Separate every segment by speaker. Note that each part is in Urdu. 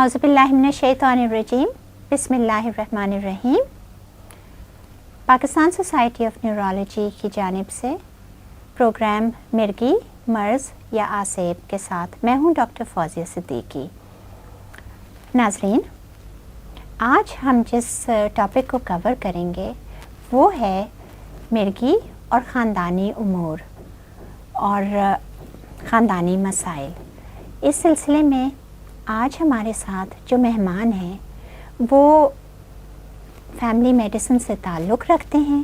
Speaker 1: اعوذ باللہ من الشیطان الرجیم بسم اللہ الرحمن الرحیم. پاکستان سوسائٹی آف نیورولوجی کی جانب سے پروگرام مرگی، مرض یا آسیب کے ساتھ میں ہوں ڈاکٹر فوزیہ صدیقی. ناظرین، آج ہم جس ٹاپک کو کور کریں گے وہ ہے مرگی اور خاندانی امور اور خاندانی مسائل. اس سلسلے میں آج ہمارے ساتھ جو مہمان ہیں وہ فیملی میڈیسن سے تعلق رکھتے ہیں،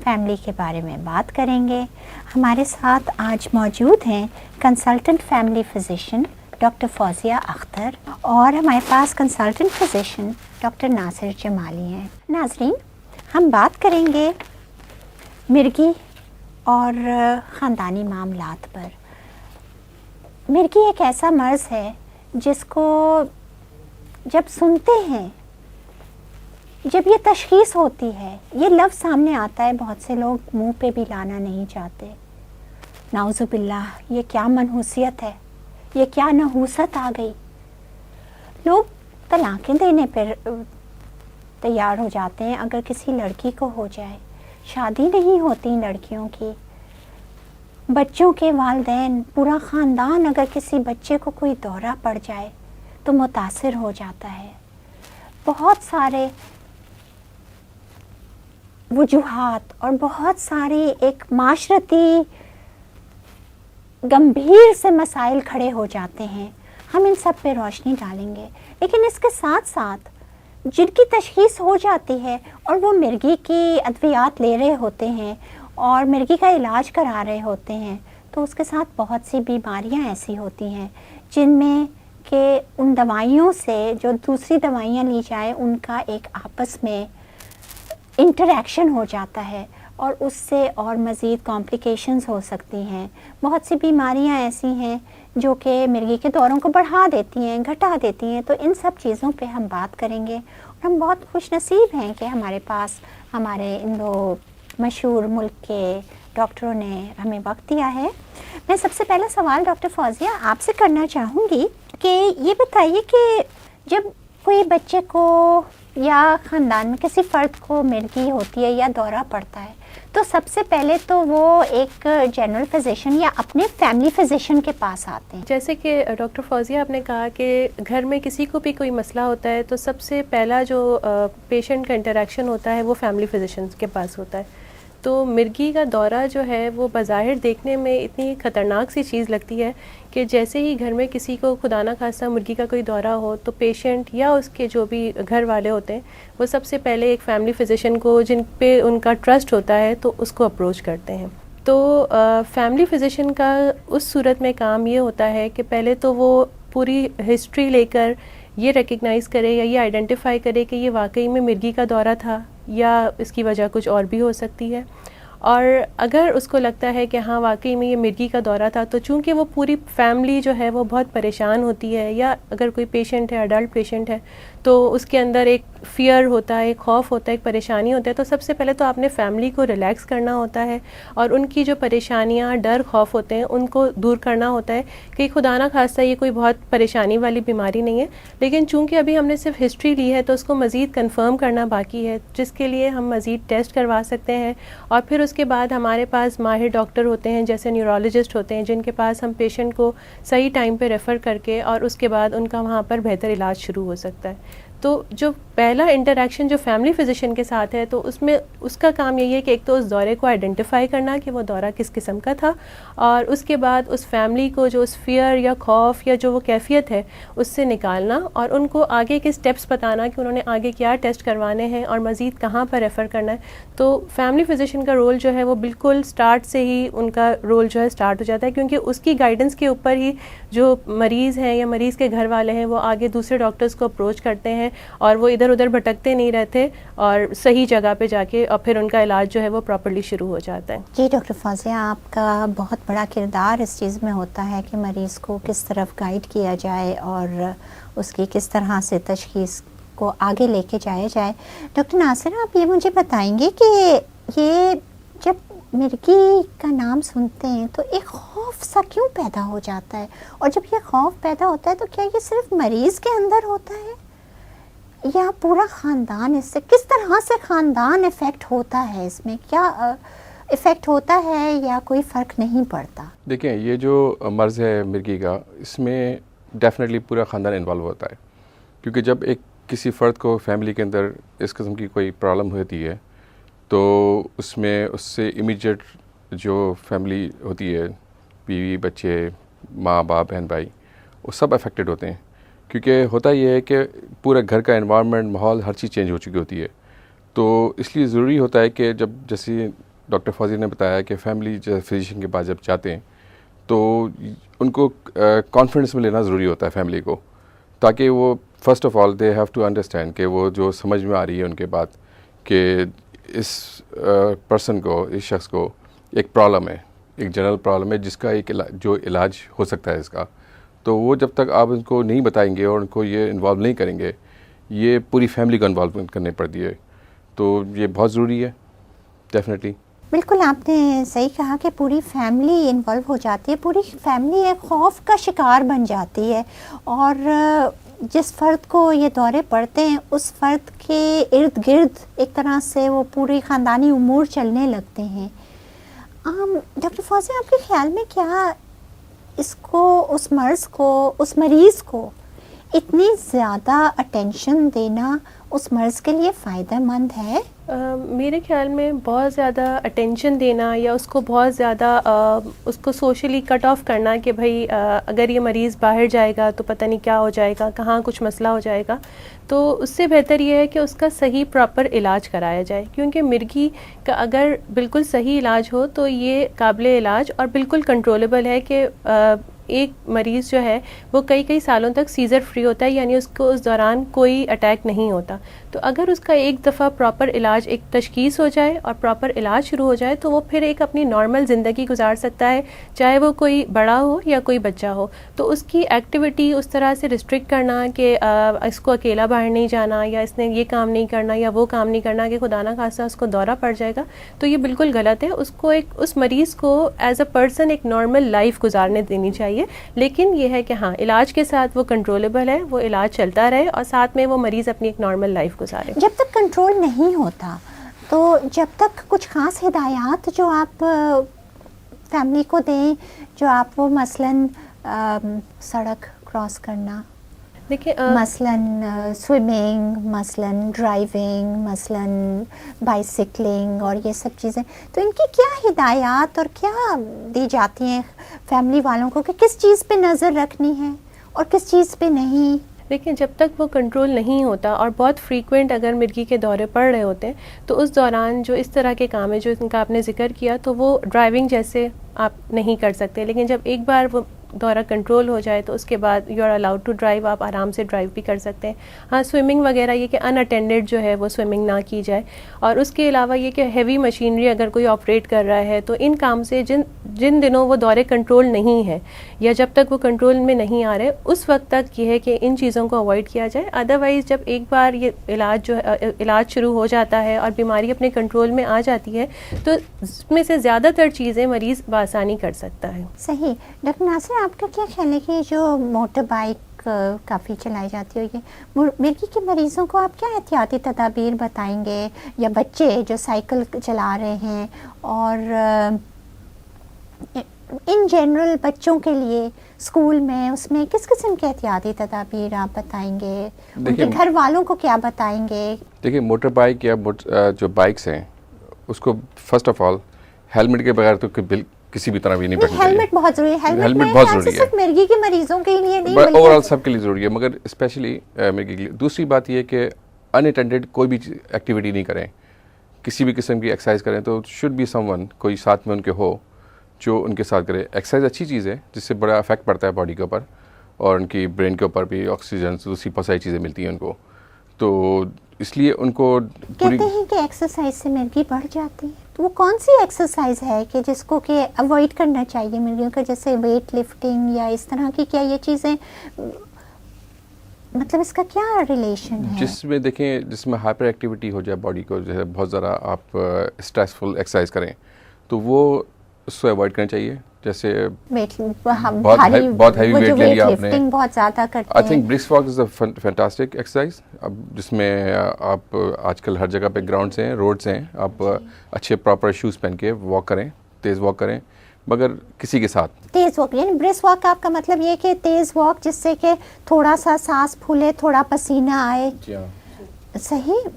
Speaker 1: فیملی کے بارے میں بات کریں گے. ہمارے ساتھ آج موجود ہیں consultant family physician doctor Fauzia Akhtar اور ہمارے پاس consultant physician doctor Nasir Jamali ہیں. ناظرین، ہم بات کریں گے مرگی اور خاندانی معاملات پر. مرگی ایک ایسا مرض ہے جس کو جب سنتے ہیں، جب یہ تشخیص ہوتی ہے، یہ لفظ سامنے آتا ہے، بہت سے لوگ منہ پہ بھی لانا نہیں چاہتے. نعوذ باللہ، یہ کیا منحوسیت ہے، یہ کیا نحوست آ گئی. لوگ طلاقیں دینے پر تیار ہو جاتے ہیں اگر کسی لڑکی کو ہو جائے. شادی نہیں ہوتی لڑکیوں کی. بچوں کے والدین، پورا خاندان اگر کسی بچے کو کوئی دورہ پڑ جائے تو متاثر ہو جاتا ہے. بہت سارے وجوہات اور بہت ساری ایک معاشرتی گمبھیر سے مسائل کھڑے ہو جاتے ہیں. ہم ان سب پہ روشنی ڈالیں گے، لیکن اس کے ساتھ ساتھ جن کی تشخیص ہو جاتی ہے اور وہ مرگی کی ادویات لے رہے ہوتے ہیں اور مرگی کا علاج کرا رہے ہوتے ہیں، تو اس کے ساتھ بہت سی بیماریاں ایسی ہوتی ہیں جن میں کہ ان دوائیوں سے جو دوسری دوائیاں لی جائیں ان کا ایک آپس میں انٹریکشن ہو جاتا ہے اور اس سے اور مزید کمپلیکیشنز ہو سکتی ہیں. بہت سی بیماریاں ایسی ہیں جو کہ مرگی کے دوروں کو بڑھا دیتی ہیں، گھٹا دیتی ہیں. تو ان سب چیزوں پہ ہم بات کریں گے اور ہم بہت خوش نصیب ہیں کہ ہمارے پاس ہمارے ان دو مشہور ملک کے ڈاکٹروں نے ہمیں وقت دیا ہے. میں سب سے پہلا سوال ڈاکٹر فوزیہ آپ سے کرنا چاہوں گی کہ یہ بتائیے کہ جب کوئی بچے کو یا خاندان میں کسی فرد کو مرگی ہوتی ہے یا دورہ پڑتا ہے تو سب سے پہلے تو وہ ایک جنرل فزیشین یا اپنے فیملی فزیشین کے پاس آتے ہیں.
Speaker 2: جیسے کہ ڈاکٹر فوزیہ آپ نے کہا کہ گھر میں کسی کو بھی کوئی مسئلہ ہوتا ہے تو سب سے پہلا جو پیشنٹ کا انٹریکشن ہوتا ہے وہ فیملی فزیشین کے پاس ہوتا ہے. تو مرگی کا دورہ جو ہے وہ بظاہر دیکھنے میں اتنی خطرناک سی چیز لگتی ہے کہ جیسے ہی گھر میں کسی کو خدا نہ خواستہ مرگی کا کوئی دورہ ہو تو پیشنٹ یا اس کے جو بھی گھر والے ہوتے ہیں وہ سب سے پہلے ایک فیملی فزیشین کو جن پہ ان کا ٹرسٹ ہوتا ہے تو اس کو اپروچ کرتے ہیں. تو فیملی فزیشین کا اس صورت میں کام یہ ہوتا ہے کہ پہلے تو وہ پوری ہسٹری لے کر یہ ریکگنائز کرے یا یہ آئیڈینٹیفائی کرے کہ یہ واقعی میں مرگی کا دورہ تھا یا اس کی وجہ کچھ اور بھی ہو سکتی ہے. اور اگر اس کو لگتا ہے کہ ہاں واقعی میں یہ مرگی کا دورہ تھا تو چونکہ وہ پوری فیملی جو ہے وہ بہت پریشان ہوتی ہے، یا اگر کوئی پیشنٹ ہے، ایڈلٹ پیشنٹ ہے، تو اس کے اندر ایک فیئر ہوتا ہے، ایک خوف ہوتا ہے، ایک پریشانی ہوتا ہے. تو سب سے پہلے تو آپ نے فیملی کو ریلیکس کرنا ہوتا ہے اور ان کی جو پریشانیاں، ڈر، خوف ہوتے ہیں ان کو دور کرنا ہوتا ہے کہ خدا نہ خواستہ یہ کوئی بہت پریشانی والی بیماری نہیں ہے. لیکن چونکہ ابھی ہم نے صرف ہسٹری لی ہے تو اس کو مزید کنفرم کرنا باقی ہے، جس کے لیے ہم مزید ٹیسٹ کروا سکتے ہیں. اور پھر اس کے بعد ہمارے پاس ماہر ڈاکٹر ہوتے ہیں جیسے نیورولوجسٹ ہوتے ہیں جن کے پاس ہم پیشنٹ کو صحیح ٹائم پہ ریفر کر کے اور اس کے بعد ان کا وہاں پر بہتر علاج شروع ہو سکتا ہے. تو جو پہلا انٹریکشن جو فیملی فزیشین کے ساتھ ہے تو اس میں اس کا کام یہی ہے کہ ایک تو اس دورے کو آئیڈینٹیفائی کرنا کہ وہ دورہ کس قسم کا تھا، اور اس کے بعد اس فیملی کو جو اس فیئر یا خوف یا جو وہ کیفیت ہے اس سے نکالنا اور ان کو آگے کے سٹیپس بتانا کہ انہوں نے آگے کیا ٹیسٹ کروانے ہیں اور مزید کہاں پر ریفر کرنا ہے. تو فیملی فزیشین کا رول جو ہے وہ بالکل سٹارٹ سے ہی ان کا رول جو ہے سٹارٹ ہو جاتا ہے، کیونکہ اس کی گائیڈنس کے اوپر ہی جو مریض ہیں یا مریض کے گھر والے ہیں وہ آگے دوسرے ڈاکٹرز کو اپروچ کرتے ہیں اور وہ ادھر ادھر بھٹکتے نہیں رہتے اور صحیح جگہ پہ جا کے اور پھر ان کا علاج جو ہے وہ پراپرلی شروع ہو جاتا ہے.
Speaker 1: جی ڈاکٹر فوزیہ، آپ کا بہت بڑا کردار اس چیز میں ہوتا ہے کہ مریض کو کس طرف گائیڈ کیا جائے اور اس کی کس طرح سے تشخیص کو آگے لے کے جایا جائے. ڈاکٹر ناصر، آپ یہ مجھے بتائیں گے کہ یہ جب مرگی کا نام سنتے ہیں تو ایک خوف سا کیوں پیدا ہو جاتا ہے؟ اور جب یہ خوف پیدا ہوتا ہے تو کیا یہ صرف مریض کے اندر ہوتا ہے یا پورا خاندان اس سے، کس طرح سے خاندان افیکٹ ہوتا ہے؟ اس میں کیا افیکٹ ہوتا ہے یا کوئی فرق نہیں پڑتا؟
Speaker 3: دیکھیں، یہ جو مرض ہے مرگی کا، اس میں ڈیفینیٹلی پورا خاندان انوالو ہوتا ہے، کیونکہ جب ایک کسی فرد کو فیملی کے اندر اس قسم کی کوئی پرابلم ہوتی ہے تو اس میں اس سے امیجیٹ جو فیملی ہوتی ہے، بیوی، بچے، ماں باپ، بہن بھائی، وہ سب افیکٹڈ ہوتے ہیں، کیونکہ ہوتا یہ ہے کہ پورا گھر کا انوائرمنٹ، ماحول، ہر چیز چینج ہو چکی ہوتی ہے۔ تو اس لیے ضروری ہوتا ہے کہ جب جیسے ڈاکٹر فوزیہ نے بتایا کہ فیملی فزیشین کے پاس جب جاتے ہیں تو ان کو کانفیڈنس میں لینا ضروری ہوتا ہے فیملی کو، تاکہ وہ first of all they have to understand کہ وہ جو سمجھ میں آ رہی ہے ان کے بات کہ اس پرسن کو، اس شخص کو ایک پرابلم ہے، ایک جنرل پرابلم ہے جس کا ایک جو علاج ہو سکتا ہے اس کا، تو وہ جب تک آپ ان کو نہیں بتائیں گے اور ان کو یہ انوالو نہیں کریں گے، یہ پوری فیملی کو انوالو کرنے پڑتی ہے، تو یہ بہت ضروری ہے ڈیفینیٹلی۔
Speaker 1: بالکل آپ نے صحیح کہا کہ پوری فیملی انوالو ہو جاتی ہے، پوری فیملی ایک خوف کا شکار بن جاتی ہے، اور جس فرد کو یہ دورے پڑتے ہیں اس فرد کے ارد گرد ایک طرح سے وہ پوری خاندانی امور چلنے لگتے ہیں۔ ڈاکٹر فوزیہ، آپ کے خیال میں کیا اس کو، اس مرض کو، اس مریض کو اتنی زیادہ اٹینشن دینا اس مرض کے لیے فائدہ مند ہے؟
Speaker 2: میرے خیال میں بہت زیادہ اٹینشن دینا یا اس کو بہت زیادہ اس کو سوشلی کٹ آف کرنا کہ بھائی اگر یہ مریض باہر جائے گا تو پتہ نہیں کیا ہو جائے گا، کہاں کچھ مسئلہ ہو جائے گا، تو اس سے بہتر یہ ہے کہ اس کا صحیح پراپر علاج کرایا جائے، کیونکہ مرگی کا اگر بالکل صحیح علاج ہو تو یہ قابل علاج اور بالکل کنٹرولبل ہے کہ ایک مریض جو ہے وہ کئی سالوں تک سیزر فری ہوتا ہے، یعنی اس کو اس دوران کوئی اٹیک نہیں ہوتا۔ تو اگر اس کا ایک دفعہ پراپر علاج، ایک تشخیص ہو جائے اور پراپر علاج شروع ہو جائے تو وہ پھر ایک اپنی نارمل زندگی گزار سکتا ہے، چاہے وہ کوئی بڑا ہو یا کوئی بچہ ہو۔ تو اس کی ایکٹیویٹی اس طرح سے ریسٹرکٹ کرنا کہ اس کو اکیلا باہر نہیں جانا یا اس نے یہ کام نہیں کرنا یا وہ کام نہیں کرنا کہ خدا نہ خواستہ اس کو دورہ پڑ جائے گا، تو یہ بالکل غلط ہے۔ اس کو اس مریض کو ایز اے پرسن ایک نارمل لائف گزارنے دینی چاہیے، لیکن یہ ہے کہ ہاں علاج کے ساتھ وہ کنٹرولبل ہے، وہ علاج چلتا رہے اور ساتھ میں وہ مریض اپنی ایک نارمل لائف گزارے۔
Speaker 1: جب تک کنٹرول نہیں ہوتا تو جب تک کچھ خاص ہدایات جو آپ فیملی کو دیں، جو آپ وہ مثلاً سڑک کراس کرنا،
Speaker 2: دیکھیں
Speaker 1: مثلاً سوئمنگ، مثلاً ڈرائیونگ، مثلاً بائیسکلنگ اور یہ سب چیزیں، تو ان کی کیا ہدایات اور کیا دی جاتی ہیں فیملی والوں کو کہ کس چیز پہ نظر رکھنی ہے اور کس چیز پہ نہیں؟
Speaker 2: دیکھیں، جب تک وہ کنٹرول نہیں ہوتا اور بہت فریکوینٹ اگر مرگی کے دورے پڑ رہے ہوتے ہیں تو اس دوران جو اس طرح کے کام ہے جو ان کا آپ نے ذکر کیا، تو وہ ڈرائیونگ جیسے آپ نہیں کر سکتے، لیکن جب ایک بار وہ دورہ کنٹرول ہو جائے تو اس کے بعد you are allowed to drive, آپ آرام سے ڈرائیو بھی کر سکتے ہیں۔ ہاں، سوئمنگ وغیرہ یہ کہ ان اٹینڈڈ جو ہے وہ سوئمنگ نہ کی جائے، اور اس کے علاوہ یہ کہ ہیوی مشینری اگر کوئی آپریٹ کر رہا ہے تو ان کام سے جن دنوں وہ دورے کنٹرول نہیں ہے یا جب تک وہ کنٹرول میں نہیں آ رہے، اس وقت تک یہ ہے کہ ان چیزوں کو اوائڈ کیا جائے۔ ادروائز جب ایک بار یہ علاج شروع ہو جاتا ہے اور بیماری اپنے کنٹرول میں آ جاتی ہے تو اس میں سے زیادہ تر چیزیں مریض بآسانی کر سکتا ہے۔
Speaker 1: صحیح۔ ڈاکٹر ناصر، آپ کا کیا خیال ہے کہ جو موٹر بائک کافی چلائی جاتی ہوگی، مرگی کے مریضوں کو آپ کیا احتیاطی تدابیر بتائیں گے، یا بچے جو سائیکل چلا رہے ہیں، اور ان جنرل بچوں کے لیے اسکول میں اس میں کس قسم کے احتیاطی تدابیر آپ بتائیں گے، ان کے گھر والوں کو کیا بتائیں گے؟
Speaker 3: دیکھیں، موٹر بائک یا جو بائکس ہیں اس کو فرسٹ آف آل ہیلمٹ کے بغیر تو کسی بھی طرح بھی نہیں بیٹھنا چاہیے۔
Speaker 1: ہیلمٹ بہت ضروری ہے،
Speaker 3: ہیلمٹ بہت ضروری ہے،
Speaker 1: صرف مرگی کے مریضوں کے لیے نہیں
Speaker 3: اوور آل سب کے لیے ضروری ہے، مگر اسپیشلی مرگی کے لیے۔ دوسری بات یہ ہے کہ ان اٹینڈڈ کوئی بھی ایکٹیویٹی نہیں کریں، کسی بھی قسم کی ایکسرسائز کریں تو شوڈ بی سم ون، کوئی ساتھ میں ان کے ہو جو ان کے ساتھ کرے۔ ایکسرسائز اچھی چیز ہے جس سے بڑا افیکٹ پڑتا ہے باڈی کے اوپر اور ان کی برین کے اوپر بھی، آکسیجن دوسری بہت ساری چیزیں ملتی ہیں ان کو، تو اس لیے ان کو
Speaker 1: کہتے ہیں کہ ایکسرسائز سے مرگی بڑھ جاتی ہے، تو وہ کون سی ایکسرسائز ہے کہ جس کو کہ اوائڈ کرنا چاہیے مرگیوں کا، جیسے ویٹ لفٹنگ یا اس طرح کی؟ کیا یہ چیزیں مطلب اس کا کیا ریلیشن ہے؟
Speaker 3: جس میں دیکھیں، جس میں ہائپر ایکٹیویٹی ہو جائے باڈی کو، جو ہے بہت ذرا آپ اسٹریسفل ایکسرسائز کریں تو وہ اس کو اوائڈ کرنا چاہیے. جیسے
Speaker 1: بہت
Speaker 3: ہیوی ویٹ لے لیا آپ نے,
Speaker 1: بہت زیادہ کرتے
Speaker 3: I think brisk walk is a fantastic exercise. اب جس میں آپ آج کل ہر جگہ پہ گراؤنڈس ہیں, روڈس ہیں, آپ اچھے پراپر شوز پہن کے واک کریں, تیز واک کریں, مگر کسی کے ساتھ.
Speaker 1: تیز واک یعنی برسک واک آپ کا مطلب یہ کہ تیز واک جس سے کہ تھوڑا سا سانس پھولے, تھوڑا پسینہ آئے.
Speaker 3: جی ہاں,
Speaker 1: صحیح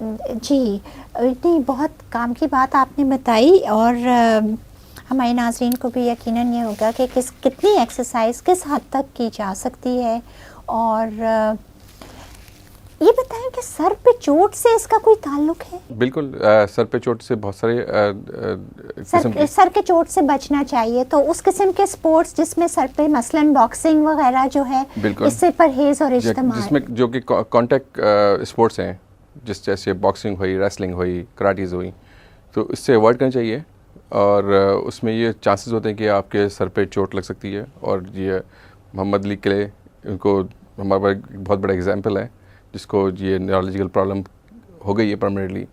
Speaker 1: جی. نہیں, بہت کام کی بات آپ نے بتائی, اور ہمارے ناظرین کو بھی یقیناً یہ ہوگا کہ کتنی ایکسرسائز کس حد تک کی جا سکتی ہے. اور یہ بتائیں کہ سر پہ چوٹ سے اس کا کوئی تعلق ہے؟
Speaker 3: بالکل, سر پہ چوٹ سے بہت سارے
Speaker 1: سر کے چوٹ سے بچنا چاہیے. تو اس قسم کے سپورٹس جس میں سر پہ مثلاً باکسنگ وغیرہ جو ہے, اس سے پرہیز اور اجتماع,
Speaker 3: جس میں جو کہ کانٹیکٹ اسپورٹس ہیں, جیسے باکسنگ ہوئی, ریسلنگ ہوئی, کراٹیز ہوئی, تو اس سے اوائڈ کرنا چاہیے. اور اس میں یہ چانسز ہوتے ہیں کہ آپ کے سر پہ چوٹ لگ سکتی ہے. اور یہ محمد علی کلے, ان کو ہمارے پاس بہت بڑا ایگزامپل ہے جس کو یہ نیورولوجیکل پرابلم ہو گئی ہے پرماننٹلی.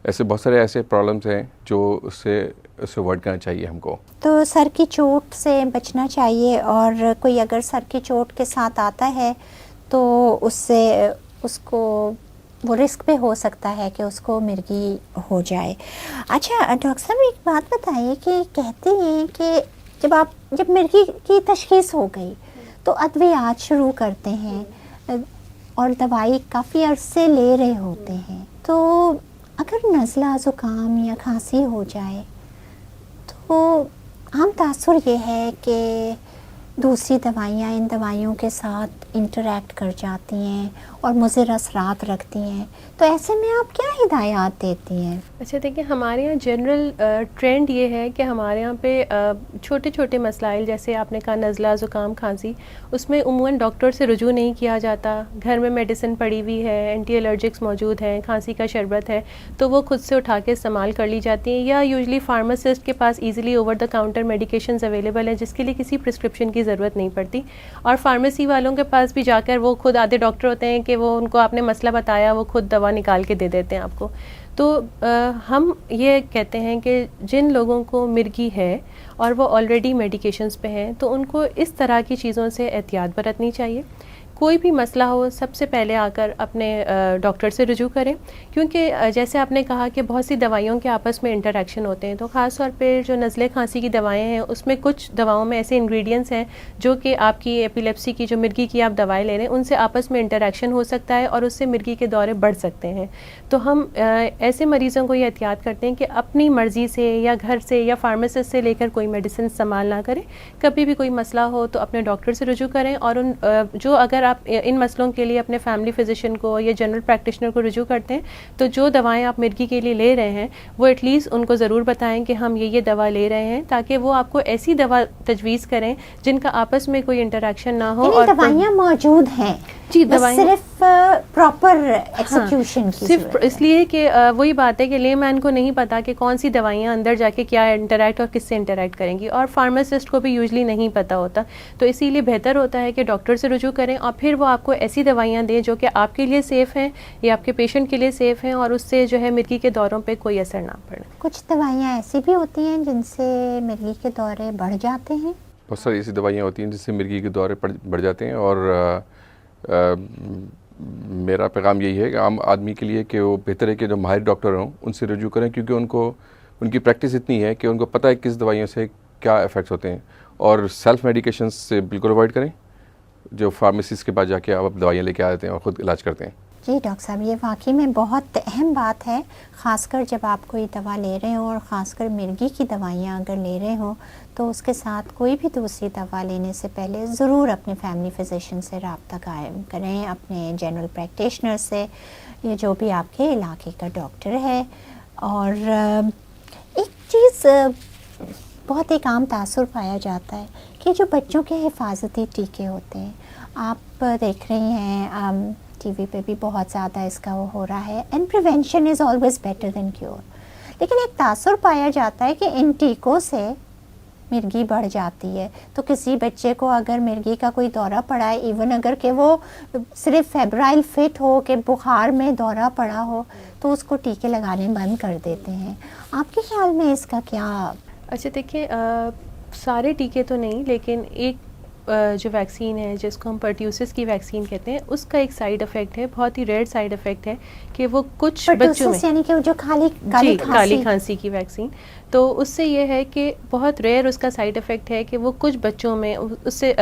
Speaker 3: ایسے بہت سارے ایسے پرابلمس ہیں جو اس سے اوائڈ کرنا چاہیے ہم کو. تو
Speaker 1: سر کی چوٹ سے بچنا چاہیے, اور کوئی اگر سر کی چوٹ کے ساتھ آتا ہے تو اس سے اس کو وہ رسک پہ ہو سکتا ہے کہ اس کو مرگی ہو جائے. اچھا ڈاکٹر صاحب, ایک بات بتائیے کہ کہتے ہیں کہ جب مرگی کی تشخیص ہو گئی تو ادویات شروع کرتے ہیں اور دوائی کافی عرصے لے رہے ہوتے ہیں. تو اگر نزلہ, زکام یا کھانسی ہو جائے تو عام تاثر یہ ہے کہ دوسری دوائیاں ان دوائیوں کے ساتھ انٹریکٹ کر جاتی ہیں اور مضر اثرات رکھتی ہیں. تو ایسے میں آپ کیا ہدایات دیتی ہیں؟
Speaker 2: اچھا دیکھیں, ہمارے یہاں جنرل ٹرینڈ یہ ہے کہ ہمارے یہاں پہ چھوٹے چھوٹے مسائل جیسے آپ نے کہا نزلہ, زکام, کھانسی, اس میں عموماً ڈاکٹر سے رجوع نہیں کیا جاتا. گھر میں میڈیسن پڑی ہوئی ہے, اینٹی الرجکس موجود ہیں, کھانسی کا شربت ہے, تو وہ خود سے اٹھا کے استعمال کر لی جاتی ہیں. یا یوزلی فارماسسٹ کے پاس easily over the counter medications available ہیں جس کے لیے کسی پرسکرپشن کی ضرورت نہیں پڑتی. اور فارمیسی والوں کے پاس بھی جا کر وہ خود آدھے ڈاکٹر ہوتے ہیں کہ وہ ان کو آپ نے مسئلہ بتایا, وہ خود دوا نکال کے دے دیتے ہیں آپ کو. تو ہم یہ کہتے ہیں کہ جن لوگوں کو مرگی ہے اور وہ آلریڈی میڈیکیشنز پہ ہیں تو ان کو اس طرح کی چیزوں سے احتیاط برتنی چاہیے. کوئی بھی مسئلہ ہو سب سے پہلے آ کر اپنے ڈاکٹر سے رجوع کریں, کیونکہ جیسے آپ نے کہا کہ بہت سی دوائیوں کے آپس میں انٹریکشن ہوتے ہیں. تو خاص طور پہ جو نزلے کھانسی کی دوائیں ہیں اس میں کچھ دواؤں میں ایسے انگریڈینٹس ہیں جو کہ آپ کی ایپیلیپسی کی جو مرگی کی آپ دوائیں لے رہے ہیں ان سے آپس میں انٹریکشن ہو سکتا ہے اور اس سے مرگی کے دورے بڑھ سکتے ہیں. تو ہم ایسے مریضوں کو یہ احتیاط کرتے ہیں کہ اپنی مرضی سے یا گھر سے یا فارماسسٹ سے لے کر کوئی میڈیسن استعمال نہ کریں. کبھی بھی کوئی مسئلہ ہو تو اپنے ڈاکٹر سے رجوع کریں, اور جو اگر آپ ان مسئلوں کے لیے اپنے فیملی فزیشین کو یا جنرل پریکٹیشنر کو رجوع کرتے ہیں تو جو دوائیں آپ مرگی کے لیے لے رہے ہیں وہ ایٹ لیسٹ ان کو ضرور بتائیں کہ ہم یہ دوا لے رہے ہیں, تاکہ وہ آپ کو ایسی دوا تجویز کریں جن کا آپس میں کوئی انٹریکشن نہ ہو. اور
Speaker 1: دوائیاں موجود ہیں
Speaker 2: جی, دوائیں
Speaker 1: صرف پراپر ایکسیکیوشن کی
Speaker 2: صرف اس لیے کہ وہی بات ہے کہ لے مین کو نہیں پتا کہ کون سی دوائیاں اندر جا کے کیا انٹریکٹ اور کس سے انٹریکٹ کریں گی, اور فارماسسٹ کو بھی یوزلی نہیں پتا ہوتا. تو اسی لیے بہتر ہوتا ہے کہ ڈاکٹر سے رجوع کریں اور پھر وہ آپ کو ایسی دوائیاں دیں جو کہ آپ کے لیے سیف ہیں یا آپ کے پیشنٹ کے لیے سیف ہیں اور اس سے جو ہے مرگی کے دوروں پہ کوئی اثر نہ پڑے.
Speaker 1: کچھ دوائیاں ایسی بھی ہوتی ہیں جن سے مرگی کے دورے بڑھ جاتے ہیں.
Speaker 3: بہت ساری ایسی دوائیاں ہوتی ہیں جس سے مرگی کے دورے بڑھ جاتے ہیں, اور میرا پیغام یہی ہے کہ عام آدمی کے لیے کہ وہ بہتر ہے کہ جو ماہر ڈاکٹر ہوں ان سے رجوع کریں, کیونکہ ان کی پریکٹس اتنی ہے کہ ان کو پتہ ہے کس دوائیوں سے کیا ایفیکٹس ہوتے ہیں. اور سیلف میڈیکیشنز سے بالکل اوائڈ کریں, جو فارمیسیز کے پاس جا کے آپ دوائیاں لے کے آتے ہیں اور خود علاج کرتے ہیں.
Speaker 1: جی ڈاکٹر صاحب, یہ واقعی میں بہت اہم بات ہے, خاص کر جب آپ کوئی دوا لے رہے ہوں اور خاص کر مرگی کی دوائیاں اگر لے رہے ہوں تو اس کے ساتھ کوئی بھی دوسری دوا لینے سے پہلے ضرور اپنے فیملی فزیشین سے رابطہ قائم کریں, اپنے جنرل پریکٹیشنر سے, یہ جو بھی آپ کے علاقے کا ڈاکٹر ہے. اور ایک چیز بہت ایک عام تاثر پایا جاتا ہے کہ جو بچوں کے حفاظتی ٹیکے ہوتے ہیں, آپ دیکھ رہی ہیں ٹی وی پہ بھی بہت زیادہ اس کا وہ ہو رہا ہے, and prevention is always better than cure. لیکن ایک تاثر پایا جاتا ہے کہ ان ٹیکوں سے مرگی بڑھ جاتی ہے. تو کسی بچے کو اگر مرگی کا کوئی دورہ پڑا ہے, ایون اگر کہ وہ صرف فیبرائل فٹ ہو کہ بخار میں دورہ پڑا ہو, تو اس کو ٹیکے لگانے بند کر دیتے ہیں. آپ کے خیال میں اس کا کیا
Speaker 2: اچھا دیکھیں سارے ٹیکے تو نہیں، لیکن ایک جو ویکسین ہے جس کو ہم پرٹیوسس کی ویکسین کہتے ہیں، اس کا ایک سائیڈ افیکٹ ہے، بہت ہی ریئر سائیڈ افیکٹ ہے کہ وہ کچھ بچوں میں،
Speaker 1: یعنی کہ جو
Speaker 2: جی کالی کھانسی کی ویکسین، تو اس سے یہ ہے کہ بہت ریئر اس کا سائیڈ افیکٹ ہے کہ وہ کچھ بچوں میں اس سے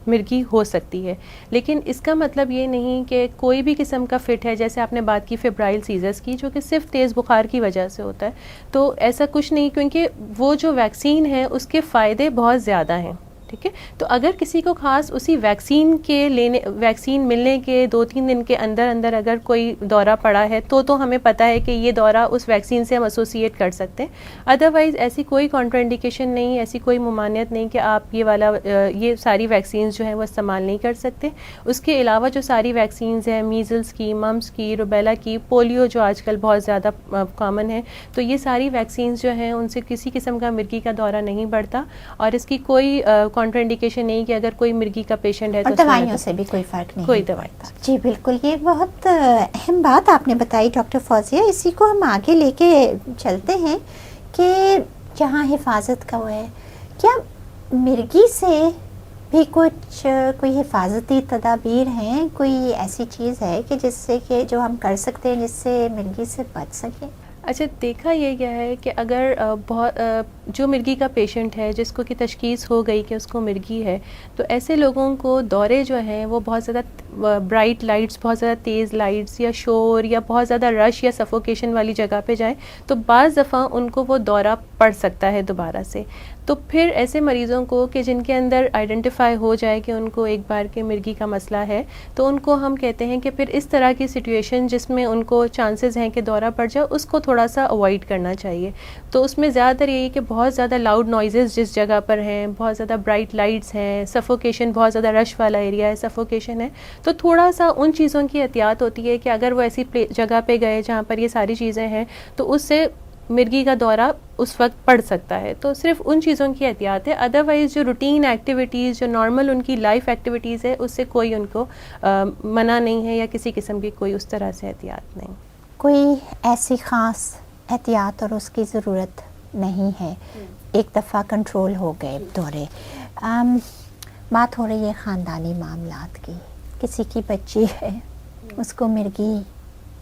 Speaker 2: مرگی ہو سکتی ہے. لیکن اس کا مطلب یہ نہیں کہ کوئی بھی قسم کا فٹ ہے. جیسے آپ نے بات کی فیبرائل سیزرز کی، جو کہ صرف تیز بخار کی وجہ سے ہوتا ہے، تو ایسا کچھ نہیں، کیونکہ وہ جو ویکسین ہے اس کے فائدے بہت زیادہ ہیں. ٹھیک ہے، تو اگر کسی کو خاص اسی ویکسین ملنے کے 2-3 دن کے اندر اگر کوئی دورہ پڑا ہے تو ہمیں پتہ ہے کہ یہ دورہ اس ویکسین سے ہم ایسوسیٹ کر سکتے ہیں. ادروائز ایسی کوئی کانٹرا انڈیکیشن نہیں، ایسی کوئی ممانعت نہیں کہ آپ یہ ساری ویکسینز جو ہیں وہ استعمال نہیں کر سکتے. اس کے علاوہ جو ساری ویکسینز ہیں، میزلز کی، ممپس کی، روبیلا کی، پولیو جو آج کل بہت زیادہ کامن ہے، تو یہ ساری ویکسینز جو ہیں ان سے کسی قسم کا مرگی کا دورہ نہیں بڑھتا، اور اس کی کوئی کانٹرا انڈیکیشن نہیں کہ اگر کوئی مرگی کا پیشنٹ ہے تو
Speaker 1: دوائیوں سے بھی کوئی فرق نہیں،
Speaker 2: کوئی دوائی.
Speaker 1: جی بالکل، یہ بہت اہم بات آپ نے بتائی ڈاکٹر فوزیہ. اسی کو ہم آگے لے کے چلتے ہیں کہ جہاں حفاظت کا وہ ہے، کیا مرگی سے بھی کوئی حفاظتی تدابیر ہیں، کوئی ایسی چیز ہے کہ جس سے کہ جو ہم کر سکتے ہیں جس سے مرگی سے بچ سکیں؟
Speaker 2: اچھا، دیکھا یہ گیا ہے کہ اگر جو مرگی کا پیشنٹ ہے جس کو کہ تشخیص ہو گئی کہ اس کو مرگی ہے، تو ایسے لوگوں کو دورے جو ہیں وہ بہت زیادہ برائٹ لائٹس، بہت زیادہ تیز لائٹس یا شور یا بہت زیادہ رش یا سفوکیشن والی جگہ پہ جائیں تو بعض دفعہ ان کو وہ دورہ پڑ سکتا ہے دوبارہ سے. تو پھر ایسے مریضوں کو کہ جن کے اندر آئیڈینٹیفائی ہو جائے کہ ان کو ایک بار کے مرگی کا مسئلہ ہے، تو ان کو ہم کہتے ہیں کہ پھر اس طرح کی سچویشن جس میں ان کو چانسز ہیں کہ دورہ پڑ جائے، اس کو تھوڑا سا اوائڈ کرنا چاہیے. تو اس میں زیادہ تر یہی کہ بہت زیادہ لاؤڈ نوائزز جس جگہ پر ہیں، بہت زیادہ برائٹ لائٹس ہیں، سفوکیشن، بہت زیادہ رش والا ایریا ہے، سفوکیشن ہے، تو تھوڑا سا ان چیزوں کی احتیاط ہوتی ہے کہ اگر وہ ایسی جگہ پہ گئے جہاں پر یہ ساری چیزیں ہیں تو اس سے مرگی کا دورہ اس وقت پڑ سکتا ہے. تو صرف ان چیزوں کی احتیاط ہے. ادروائز جو روٹین ایکٹیویٹیز، جو نارمل ان کی لائف ایکٹیویٹیز ہے، اس سے کوئی ان کو منع نہیں ہے یا کسی قسم کی کوئی اس طرح سے احتیاط نہیں.
Speaker 1: کوئی ایسی خاص احتیاط اور اس کی ضرورت نہیں ہے. ایک دفعہ کنٹرول ہو گئے دورے. بات ہو رہی ہے خاندانی معاملات کی. کسی کی بچی ہے، اس کو مرگی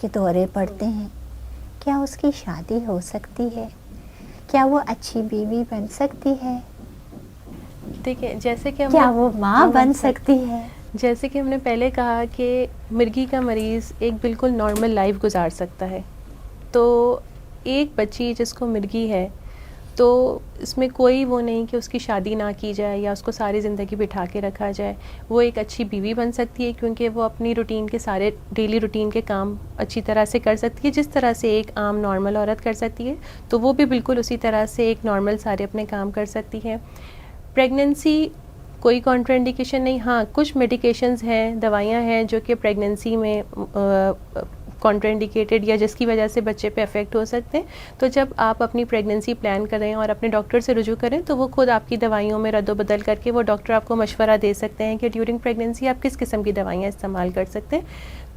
Speaker 1: کے دورے پڑتے ہیں، کیا اس کی شادی ہو سکتی ہے؟ کیا وہ اچھی بیوی بن سکتی ہے؟
Speaker 2: دیکھیں، جیسے کہ
Speaker 1: کیا وہ ماں بن سکتی ہے؟
Speaker 2: جیسے کہ ہم نے پہلے کہا کہ مرگی کا مریض ایک بالکل نارمل لائف گزار سکتا ہے. تو ایک بچی جس کو مرگی ہے تو اس میں کوئی وہ نہیں کہ اس کی شادی نہ کی جائے یا اس کو ساری زندگی بٹھا کے رکھا جائے. وہ ایک اچھی بیوی بن سکتی ہے کیونکہ وہ اپنی روٹین کے سارے ڈیلی روٹین کے کام اچھی طرح سے کر سکتی ہے، جس طرح سے ایک عام نارمل عورت کر سکتی ہے. تو وہ بھی بالکل اسی طرح سے ایک نارمل سارے اپنے کام کر سکتی ہے. پریگننسی کوئی کانٹرا انڈیکیشن نہیں. ہاں، کچھ میڈیکیشنز ہیں، دوائیاں ہیں جو کہ پریگننسی میں کانٹرا انڈیکیٹڈ یا جس کی وجہ سے بچے پہ افیکٹ ہو سکتے ہیں. تو جب آپ اپنی پریگننسی پلان کریں اور اپنے ڈاکٹر سے رجوع کریں تو وہ خود آپ کی دوائیوں میں رد و بدل کر کے وہ ڈاکٹر آپ کو مشورہ دے سکتے ہیں کہ ڈیورنگ پریگننسی آپ کس قسم کی دوائیاں استعمال کر سکتے ہیں.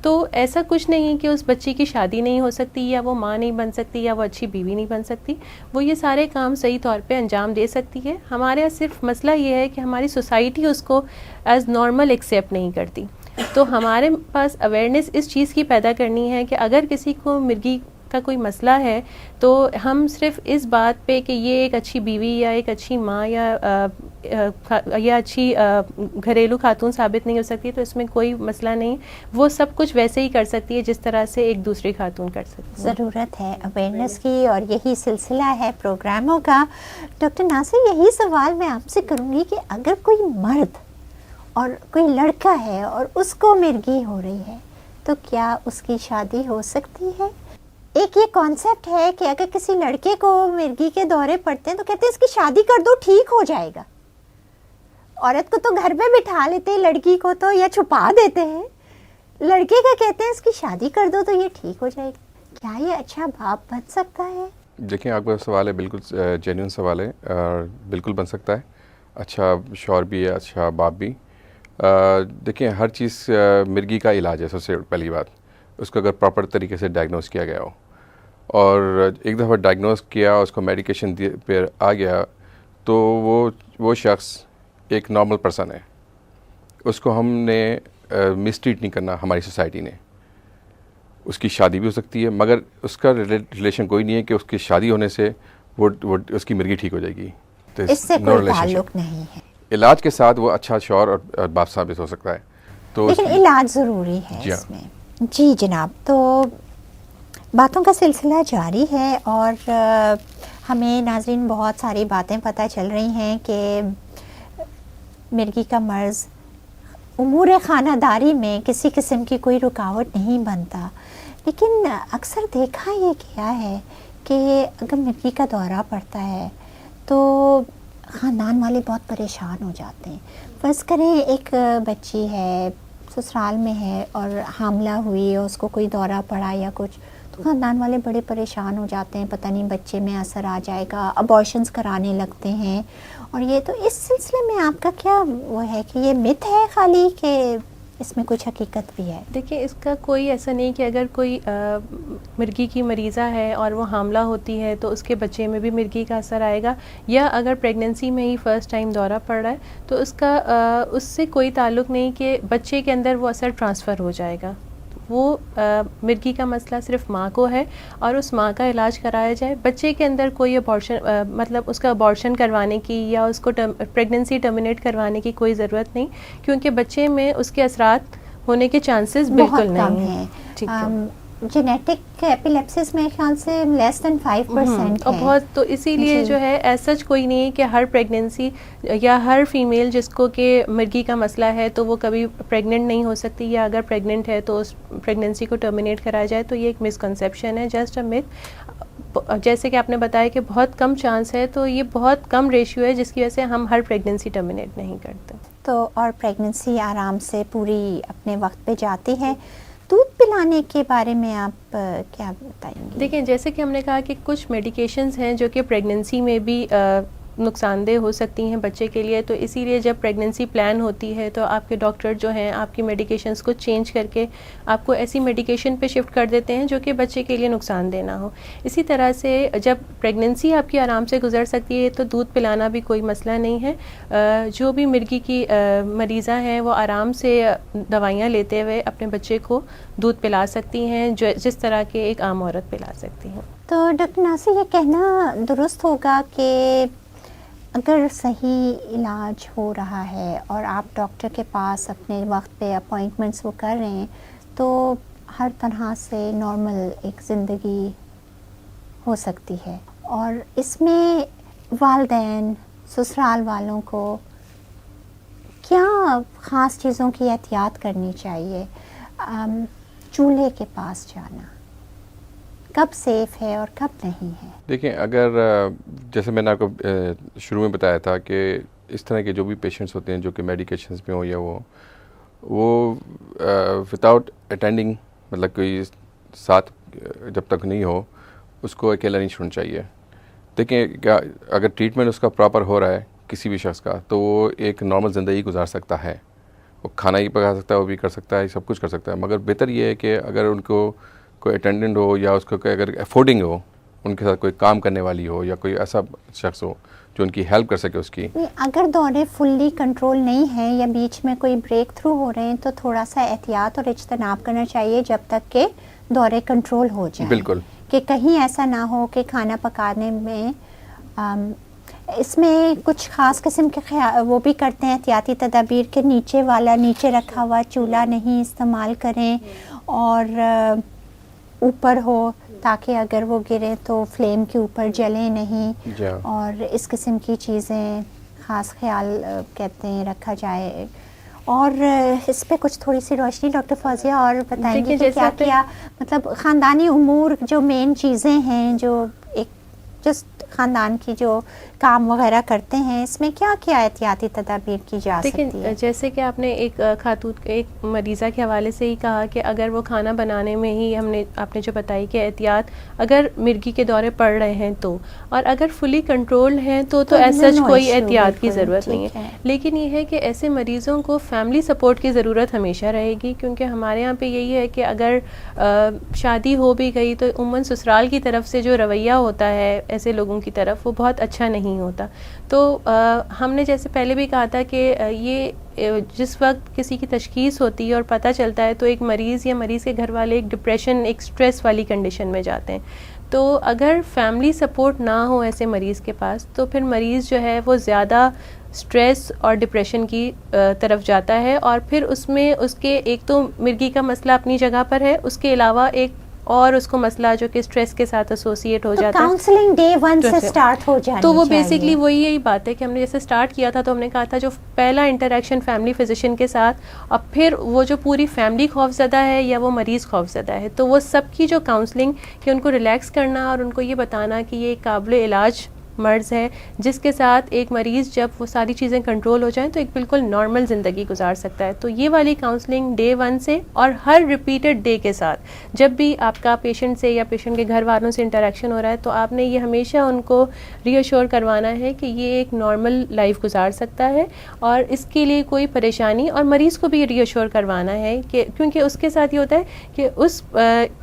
Speaker 2: تو ایسا کچھ نہیں کہ اس بچی کی شادی نہیں ہو سکتی یا وہ ماں نہیں بن سکتی یا وہ اچھی بیوی نہیں بن سکتی. وہ یہ سارے کام صحیح طور پہ انجام دے سکتی ہے. ہمارے یہاں صرف مسئلہ یہ ہے کہ ہماری سوسائٹی اس کو ایز نارمل ایکسیپٹ نہیں کرتی. تو ہمارے پاس اویئرنیس اس چیز کی پیدا کرنی ہے کہ اگر کسی کو مرگی کا کوئی مسئلہ ہے تو ہم صرف اس بات پہ کہ یہ ایک اچھی بیوی یا ایک اچھی ماں یا اچھی گھریلو خاتون ثابت نہیں ہو سکتی تو اس میں کوئی مسئلہ نہیں. وہ سب کچھ ویسے ہی کر سکتی ہے جس طرح سے ایک دوسری خاتون کر سکتی ہے.
Speaker 1: ضرورت ہے اویئرنیس کی اور یہی سلسلہ ہے پروگراموں کا. ڈاکٹر ناصر، یہی سوال میں آپ سے کروں گی کہ اگر کوئی مرد اور کوئی لڑکا ہے اور اس کو مرگی ہو رہی ہے تو کیا اس کی شادی ہو سکتی ہے؟ ایک یہ کانسیپٹ ہے کہ اگر کسی لڑکے کو مرگی کے دورے پڑتے ہیں تو کہتے ہیں اس کی شادی کر دو، ٹھیک ہو جائے گا. عورت کو تو گھر پہ بٹھا لیتے ہیں، لڑکی کو تو یا چھپا دیتے ہیں. لڑکے کا کہتے ہیں اس کی شادی کر دو تو یہ ٹھیک ہو جائے گا. کیا یہ اچھا باپ بن سکتا ہے؟
Speaker 3: دیکھیں، آپ کا سوال ہے بالکل جینیون سوال ہے، بالکل بن سکتا ہے. اچھا شوہر بھی ہے، اچھا باپ بھی. دیکھیں، ہر چیز مرگی کا علاج ہے. سب سے پہلی بات، اس کو اگر پراپر طریقے سے ڈائگنوز کیا گیا ہو اور ایک دفعہ ڈائگنوز کیا, اس کو میڈیکیشن پہ آ گیا, تو وہ شخص ایک نارمل پرسن ہے. اس کو ہم نے مسٹریٹ نہیں کرنا ہماری سوسائٹی نے. اس کی شادی بھی ہو سکتی ہے, مگر اس کا ریلیشن کوئی نہیں ہے کہ اس کی شادی ہونے سے وہ اس کی مرغی ٹھیک ہو جائے گی. تو
Speaker 1: اس سے کوئی تعلق نہیں ہے.
Speaker 3: علاج کے ساتھ وہ اچھا شوہر اور باپ ثابت ہو سکتا ہے. تو
Speaker 1: لیکن علاج ضروری ہے اس میں. جی جناب, تو باتوں کا سلسلہ جاری ہے اور ہمیں ناظرین بہت ساری باتیں پتہ چل رہی ہیں کہ مرغی کا مرض امور خانہ داری میں کسی قسم کی کوئی رکاوٹ نہیں بنتا. لیکن اکثر دیکھا یہ گیا ہے کہ اگر مرغی کا دورہ پڑتا ہے تو خاندان والے بہت پریشان ہو جاتے ہیں. فرض کریں ایک بچی ہے, سسرال میں ہے اور حاملہ ہوئی اور اس کو کوئی دورہ پڑا یا کچھ, تو خاندان والے بڑے پریشان ہو جاتے ہیں, پتہ نہیں بچے میں اثر آ جائے گا, ابارشنز کرانے لگتے ہیں. اور یہ تو اس سلسلے میں آپ کا کیا وہ ہے کہ یہ مت ہے خالی کہ اس میں کچھ حقیقت بھی ہے؟
Speaker 2: دیکھیں, اس کا کوئی ایسا نہیں کہ اگر کوئی مرغی کی مریضہ ہے اور وہ حاملہ ہوتی ہے تو اس کے بچے میں بھی مرغی کا اثر آئے گا, یا اگر پریگننسی میں ہی فرسٹ ٹائم دورہ پڑ رہا ہے تو اس سے کوئی تعلق نہیں کہ بچے کے اندر وہ اثر ٹرانسفر ہو جائے گا. وہ مرغی کا مسئلہ صرف ماں کو ہے اور اس ماں کا علاج کرایا جائے. بچے کے اندر کوئی ابارشن مطلب اس کا ابارشن کروانے کی یا اس کو پریگننسی ٹرمینیٹ کروانے کی کوئی ضرورت نہیں, کیونکہ بچے میں اس کے اثرات ہونے کے چانسز بالکل نہیں ہیں. ٹھیک ہے,
Speaker 1: جینیٹک ایپیلیپسس میں خیال سے لیس دین 5%
Speaker 2: اور بہت, تو اسی لیے جو ہے ایز سچ کوئی نہیں ہے کہ ہر پریگننسی یا ہر فیمیل جس کو کہ مرغی کا مسئلہ ہے تو وہ کبھی پریگننٹ نہیں ہو سکتی, یا اگر پریگننٹ ہے تو اس پریگننسی کو ٹرمینیٹ کرایا جائے. تو یہ ایک مسکنسیپشن ہے, جسٹ اے متھ. جیسے کہ آپ نے بتایا کہ بہت کم چانس ہے, تو یہ بہت کم ریشیو ہے جس کی وجہ سے ہم ہر پریگننسی ٹرمینیٹ نہیں کرتے.
Speaker 1: تو اور پریگننسی آرام سے پوری اپنے وقت پہ جاتی ہے. دودھ پلانے کے بارے میں آپ کیا بتائیں گے؟
Speaker 2: دیکھیں, جیسے کہ ہم نے کہا کہ کچھ میڈیکیشنز ہیں جو کہ پریگننسی میں بھی نقصان دہ ہو سکتی ہیں بچے کے لیے, تو اسی لیے جب پریگننسی پلان ہوتی ہے تو آپ کے ڈاکٹر جو ہیں آپ کی میڈیکیشنز کو چینج کر کے آپ کو ایسی میڈیکیشن پہ شفٹ کر دیتے ہیں جو کہ بچے کے لیے نقصان دہ نہ ہو. اسی طرح سے جب پریگننسی آپ کی آرام سے گزر سکتی ہے تو دودھ پلانا بھی کوئی مسئلہ نہیں ہے. جو بھی مرغی کی مریضہ ہیں وہ آرام سے دوائیاں لیتے ہوئے اپنے بچے کو دودھ پلا سکتی ہیں, جس طرح کے ایک عام عورت پلا سکتی ہیں.
Speaker 1: تو ڈاکٹر ناصر, یہ کہنا درست ہوگا کہ اگر صحیح علاج ہو رہا ہے اور آپ ڈاکٹر کے پاس اپنے وقت پہ اپوائنٹمنٹس وہ کر رہے ہیں تو ہر طرح سے نارمل ایک زندگی ہو سکتی ہے, اور اس میں والدین سسرال والوں کو کیا خاص چیزوں کی احتیاط کرنی چاہیے؟ چولہے کے پاس جانا کب سیف ہے اور کب نہیں ہے؟
Speaker 3: دیکھیں, اگر جیسے میں نے آپ کو شروع میں بتایا تھا کہ اس طرح کے جو بھی پیشنٹس ہوتے ہیں جو کہ میڈیکیشنز میں ہو یا وہ وداؤٹ اٹینڈنگ, مطلب کوئی ساتھ جب تک نہیں ہو اس کو اکیلا نہیں چھوڑنا چاہیے. دیکھیں, کیا اگر ٹریٹمنٹ اس کا پراپر ہو رہا ہے کسی بھی شخص کا تو وہ ایک نارمل زندگی گزار سکتا ہے. وہ کھانا ہی پکا سکتا ہے, وہ بھی کر سکتا ہے, سب کچھ کر سکتا ہے. مگر بہتر یہ ہے کہ اگر ان کو کوئی اٹینڈنٹ ہو یا اس کو اگر افورڈنگ ہو, ان کے ساتھ کوئی کام کرنے والی ہو یا کوئی ایسا شخص ہو جو ان کی ہیلپ کر سکے اس کی.
Speaker 1: اگر دورے فلی کنٹرول نہیں ہیں یا بیچ میں کوئی بریک تھرو ہو رہے ہیں تو تھوڑا سا احتیاط اور اجتناب کرنا چاہیے جب تک کہ دورے کنٹرول ہو جائیں.
Speaker 3: بالکل,
Speaker 1: کہ کہیں ایسا نہ ہو کہ کھانا پکانے میں اس میں کچھ خاص قسم کے وہ بھی کرتے ہیں احتیاطی تدابیر کہ نیچے رکھا ہوا چولہا نہیں استعمال کریں اور اوپر ہو تاکہ اگر وہ گرے تو فلیم کے اوپر جلیں نہیں, اور اس قسم کی چیزیں خاص خیال کہتے ہیں رکھا جائے. اور اس پہ کچھ تھوڑی سی روشنی ڈاکٹر فوزیہ اور بتائیں گے کہ کیا مطلب خاندانی امور جو مین چیزیں ہیں جو ایک جسٹ خاندان کی جو کام وغیرہ کرتے ہیں اس میں کیا کیا احتیاطی تدابیر کی جا سکتی ہے؟
Speaker 2: لیکن جیسے کہ آپ نے ایک خاتون ایک مریضہ کے حوالے سے ہی کہا کہ اگر وہ کھانا بنانے میں ہی آپ نے جو بتائی کہ احتیاط اگر مرگی کے دورے پڑ رہے ہیں تو، اور اگر فلی کنٹرولڈ ہیں تو ایز سچ کوئی احتیاط کی ضرورت نہیں ہے. لیکن یہ ہے کہ ایسے مریضوں کو فیملی سپورٹ کی ضرورت ہمیشہ رہے گی، کیونکہ ہمارے یہاں پہ یہی ہے کہ اگر شادی ہو بھی گئی تو عموماً سسرال کی طرف سے جو رویہ ہوتا ہے ایسے لوگوں کی طرف وہ بہت اچھا نہیں ہوتا. تو ہم نے جیسے پہلے بھی کہا تھا کہ یہ جس وقت کسی کی تشخیص ہوتی ہے اور پتہ چلتا ہے تو ایک مریض یا مریض کے گھر والے ایک ڈپریشن ایک سٹریس والی کنڈیشن میں جاتے ہیں. تو اگر فیملی سپورٹ نہ ہو ایسے مریض کے پاس تو پھر مریض جو ہے وہ زیادہ سٹریس اور ڈپریشن کی طرف جاتا ہے، اور پھر اس میں اس کے ایک تو مرگی کا مسئلہ اپنی جگہ پر ہے، اس کے علاوہ ایک اور اس کو مسئلہ جو کہ سٹریس کے ساتھ ایسوسیٹ ہو جاتا ہے.
Speaker 1: کاؤنسلنگ ڈے 1 سے سٹارٹ ہو جانی
Speaker 2: تو وہ
Speaker 1: چاہیے.
Speaker 2: بیسکلی وہی یہی بات ہے کہ ہم نے جیسے سٹارٹ کیا تھا تو ہم نے کہا تھا جو پہلا انٹریکشن فیملی فزیشین کے ساتھ، اب پھر وہ جو پوری فیملی خوف زدہ ہے یا وہ مریض خوف زدہ ہے تو وہ سب کی جو کاؤنسلنگ کہ ان کو ریلیکس کرنا اور ان کو یہ بتانا کہ یہ قابل علاج مرض ہے جس کے ساتھ ایک مریض جب وہ ساری چیزیں کنٹرول ہو جائیں تو ایک بالکل نارمل زندگی گزار سکتا ہے. تو یہ والی کاؤنسلنگ ڈے 1 سے اور ہر ریپیٹڈ ڈے کے ساتھ جب بھی آپ کا پیشنٹ سے یا پیشنٹ کے گھر والوں سے انٹریکشن ہو رہا ہے تو آپ نے یہ ہمیشہ ان کو ری ایشور کروانا ہے کہ یہ ایک نارمل لائف گزار سکتا ہے اور اس کے لیے کوئی پریشانی، اور مریض کو بھی ری ایشور کروانا ہے کہ کیونکہ اس کے ساتھ یہ ہوتا ہے کہ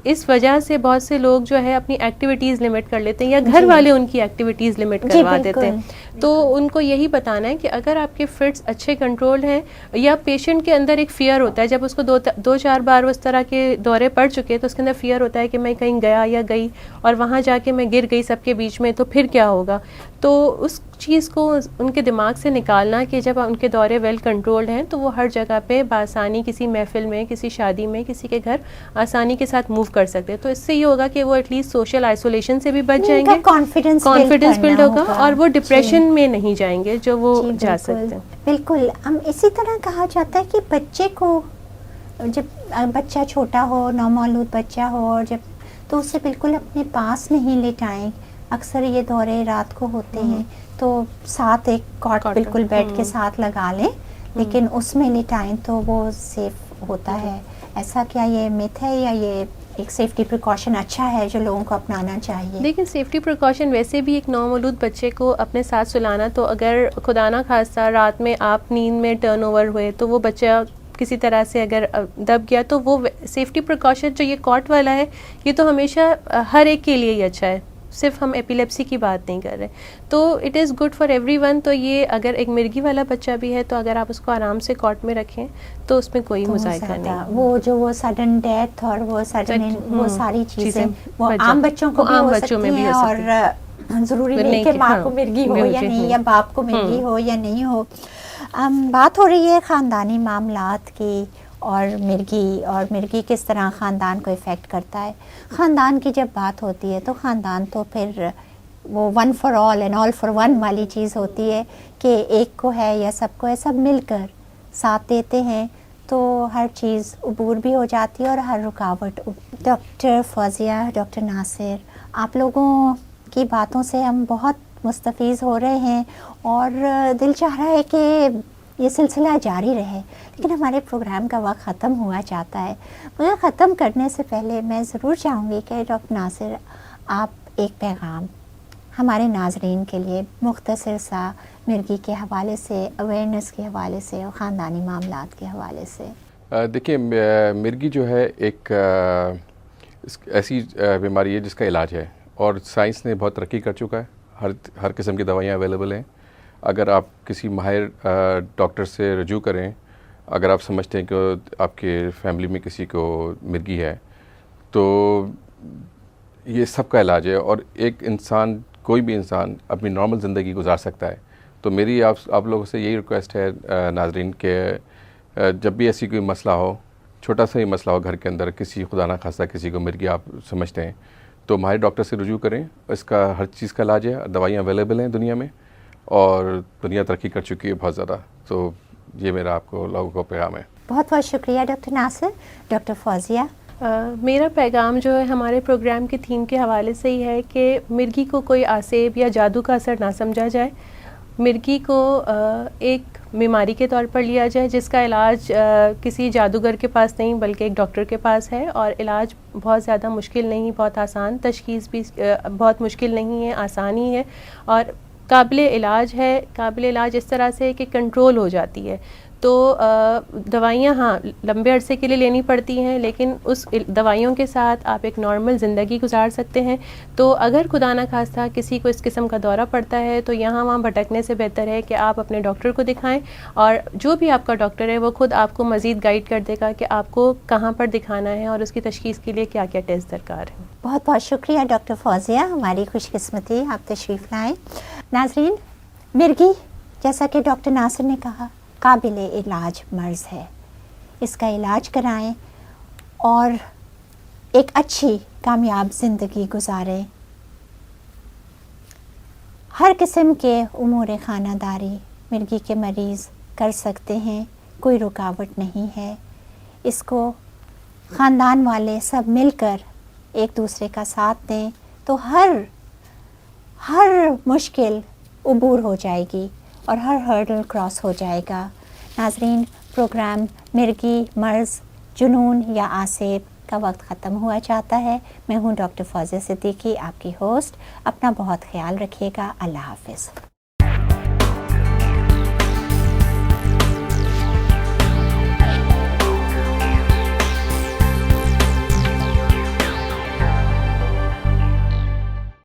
Speaker 2: اس وجہ سے بہت سے لوگ جو ہے اپنی ایکٹیویٹیز لمٹ کر لیتے ہیں یا گھر والے ان کی ایکٹیویٹیز لمٹ کروا دیتے ہیں. تو ان کو یہی بتانا ہے کہ اگر آپ کے فٹس اچھے کنٹرول ہیں یا پیشنٹ کے اندر ایک فیئر ہوتا ہے جب اس کو 2-4 بار اس طرح کے دورے پڑ چکے تو اس کے اندر فیئر ہوتا ہے کہ میں کہیں گیا یا گئی اور وہاں جا کے میں گر گئی سب کے بیچ میں تو پھر کیا ہوگا. تو اس چیز کو ان کے دماغ سے نکالنا کہ جب ان کے دورے ویل کنٹرولڈ ہیں تو وہ ہر جگہ پہ بآسانی کسی محفل میں، کسی شادی میں، کسی کے گھر آسانی کے ساتھ موو کر سکتے ہیں. تو اس سے یہ ہوگا کہ وہ ایٹ لیسٹ سوشل آئسولیشن سے بھی بچ جائیں گے، کانفیڈنس بلڈ ہوگا اور وہ ڈپریشن میں نہیں جائیں گے جو وہ جا سکتے ہیں.
Speaker 1: بالکل. ہم اسی طرح کہا جاتا ہے کہ بچے کو جب بچہ چھوٹا ہو، نومولود بچہ ہو، اور جب تو اسے بالکل اپنے پاس نہیں لٹائیں. اکثر یہ دورے رات کو ہوتے ہیں تو ساتھ ایک کاٹ بالکل بیڈ کے ساتھ لگا لیں لیکن اس میں لٹائیں تو وہ سیف ہوتا ہے. ایسا کیا یہ میتھ ہے یا یہ ایک سیفٹی پریکاشن اچھا ہے جو لوگوں کو اپنانا چاہیے؟
Speaker 2: لیکن سیفٹی پریکاشن ویسے بھی ایک نومولود بچے کو اپنے ساتھ سلانا، تو اگر خدا نہ خواستہ رات میں آپ نیند میں ٹرن اوور ہوئے تو وہ بچہ کسی طرح سے اگر دب گیا تو وہ سیفٹی پریکاشن جو یہ کاٹ والا ہے یہ تو ہمیشہ ہر ایک کے لیے ہی اچھا ہے، صرف ہم ایپیلیپسی کی بات نہیں کر رہے. تو it is good for every one. تو یہ اگر ایک مرگی والا بچہ بھی ہے تو اگر آپ اس کو آرام سے کاٹ میں رکھیں تو اس میں کوئی مذائقہ نہیں.
Speaker 1: وہ سڈن ڈیتھ اور وہ سڈن وہ ساری چیزیں وہ عام بچوں کو بھی ہو سکتی ہیں اور ضروری نہیں کہ ماں کو مرگی ہو یا نہیں یا باپ کو مرگی ہو یا نہیں ہو. بات ہو رہی ہے خاندانی معاملات کی اور مرگی کس طرح خاندان کو افیکٹ کرتا ہے. خاندان کی جب بات ہوتی ہے تو خاندان تو پھر وہ one for all and all for one والی چیز ہوتی ہے کہ ایک کو ہے یا سب کو ہے، سب مل کر ساتھ دیتے ہیں تو ہر چیز عبور بھی ہو جاتی ہے اور ہر رکاوٹ. ڈاکٹر فوزیہ، ڈاکٹر ناصر، آپ لوگوں کی باتوں سے ہم بہت مستفیض ہو رہے ہیں اور دل چاہ رہا ہے کہ یہ سلسلہ جاری رہے، لیکن ہمارے پروگرام کا وقت ختم ہوا چاہتا ہے. مگر ختم کرنے سے پہلے میں ضرور چاہوں گی کہ ڈاکٹر ناصر آپ ایک پیغام ہمارے ناظرین کے لیے مختصر سا مرگی کے حوالے سے، اویئرنیس کے حوالے سے اور خاندانی معاملات کے حوالے سے.
Speaker 3: دیکھیے مرگی جو ہے ایک ایسی بیماری ہے جس کا علاج ہے اور سائنس نے بہت ترقی کر چکا ہے. ہر قسم کی دوائیاں اویلیبل ہیں. اگر آپ کسی ماہر ڈاکٹر سے رجوع کریں، اگر آپ سمجھتے ہیں کہ آپ کے فیملی میں کسی کو مرگی ہے تو یہ سب کا علاج ہے اور ایک انسان، کوئی بھی انسان اپنی نارمل زندگی گزار سکتا ہے. تو میری آپ لوگوں سے یہی ریکویسٹ ہے ناظرین کہ جب بھی ایسی کوئی مسئلہ ہو، چھوٹا سا ہی مسئلہ ہو گھر کے اندر، کسی خدا نہ خواستہ کسی کو مرگی آپ سمجھتے ہیں تو ماہر ڈاکٹر سے رجوع کریں. اس کا ہر چیز کا علاج ہے، دوائیاں اویلیبل ہیں دنیا میں اور دنیا ترقی کر چکی ہے بہت زیادہ. تو یہ میرا آپ کو لوگوں کو پیغام ہے.
Speaker 1: بہت بہت شکریہ ڈاکٹر ناصر. ڈاکٹر فوزیہ،
Speaker 2: میرا پیغام جو ہے ہمارے پروگرام کی تھیم کے حوالے سے ہی ہے کہ مرگی کو کوئی آسیب یا جادو کا اثر نہ سمجھا جائے. مرگی کو ایک بیماری کے طور پر لیا جائے جس کا علاج کسی جادوگر کے پاس نہیں بلکہ ایک ڈاکٹر کے پاس ہے, اور علاج بہت زیادہ مشکل نہیں, بہت آسان, تشخیص بھی بہت مشکل نہیں ہے, آسان ہی ہے, اور قابل علاج ہے. قابل علاج اس طرح سے کہ کنٹرول ہو جاتی ہے. تو دوائیاں ہاں لمبے عرصے کے لیے لینی پڑتی ہیں, لیکن اس دوائیوں کے ساتھ آپ ایک نارمل زندگی گزار سکتے ہیں. تو اگر خدا نہ خواستہ کسی کو اس قسم کا دورہ پڑتا ہے تو یہاں وہاں بھٹکنے سے بہتر ہے کہ آپ اپنے ڈاکٹر کو دکھائیں, اور جو بھی آپ کا ڈاکٹر ہے وہ خود آپ کو مزید گائیڈ کر دے گا کہ آپ کو کہاں پر دکھانا ہے اور اس کی تشخیص کے لیے کیا کیا ٹیسٹ درکار ہیں.
Speaker 1: بہت بہت شکریہ ڈاکٹر فوزیہ, ہماری خوش قسمتی آپ تشریف لائیں. ناظرین, مرگی جیسا کہ ڈاکٹر ناصر نے کہا قابل علاج مرض ہے. اس کا علاج کرائیں اور ایک اچھی کامیاب زندگی گزاریں. ہر قسم کے امور خانہ داری مرگی کے مریض کر سکتے ہیں, کوئی رکاوٹ نہیں ہے. اس کو خاندان والے سب مل کر ایک دوسرے کا ساتھ دیں تو ہر مشکل عبور ہو جائے گی اور ہر ہرڈل کراس ہو جائے گا. ناظرین, پروگرام مرگی, مرض, جنون یا آسیب کا وقت ختم ہوا چاہتا ہے. میں ہوں ڈاکٹر فوزیہ صدیقی, آپ کی ہوسٹ. اپنا بہت خیال رکھیے گا. اللہ حافظ.